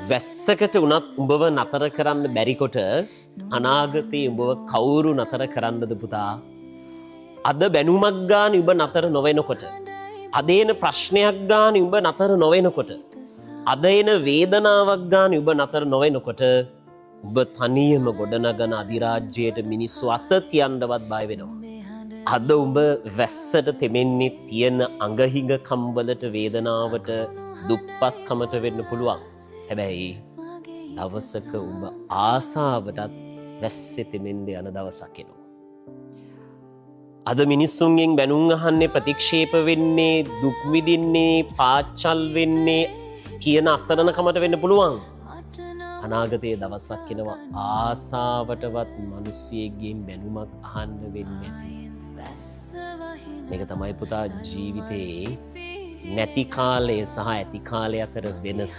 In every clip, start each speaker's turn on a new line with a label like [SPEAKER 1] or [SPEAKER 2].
[SPEAKER 1] වැස්සකට උනත් උඹව නතර කරන්න බැරිකොට අනාගතයේ උඹව කවුරු නතර කරන්නද පුතා? අද බැනුමක් ගාන උඹ නතර නොවෙනකොට, අද එන ප්‍රශ්නයක් ගාන උඹ නතර නොවෙනකොට, අද එන වේදනාවක් ගාන උඹ නතර නොවෙනකොට උඹ තනියම ගොඩනගන අධිරාජ්‍යයට මිනිස්සු අත තියන්නවත් බය වෙනවා. අද උඹ වැස්සට තෙමෙන්නේ තියෙන අඟහිඟ කම්වලට, වේදනාවට, දුප්පත්කමට වෙන්න පුළුවන්. හැබැයි දවසක උඹ ආසාවටත් වැස්සේ තෙමෙන්න යන දවසක් එනවා. අද මිනිස්සුන්ගෙන් බැනුම් අහන්නේ, ප්‍රතික්ෂේප වෙන්නේ, දුක් විඳින්නේ, පාච්චල් වෙන්නේ කියන අසරණකමට වෙන්න පුළුවන්. අනාගතයේ දවසක් එනවා ආසාවටවත් මිනිස්සෙක්ගෙන් බැනුමක් අහන්න වෙන්නේ නැති. මේක තමයි පුතා ජීවිතේ නැති කාලය සහ ඇති කාලය අතර වෙනස.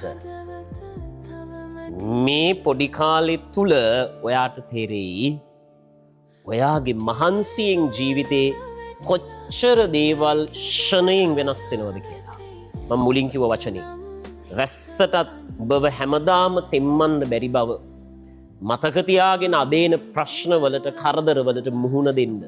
[SPEAKER 1] මේ පොඩි කාලෙ තුල ඔයාට තේරෙයි ඔයාගේ මහන්සියෙන් ජීවිතේ කොච්චර දේවල් ෂණයෙන් වෙනස් වෙනවද කියලා. මම මුලින් කිව්ව වචනේ වැස්සටත් ඔබව හැමදාම තෙම්මන්න බැරි බව මතක තියාගෙන අදේන ප්‍රශ්නවලට, කරදරවලට මුහුණ දෙන්න.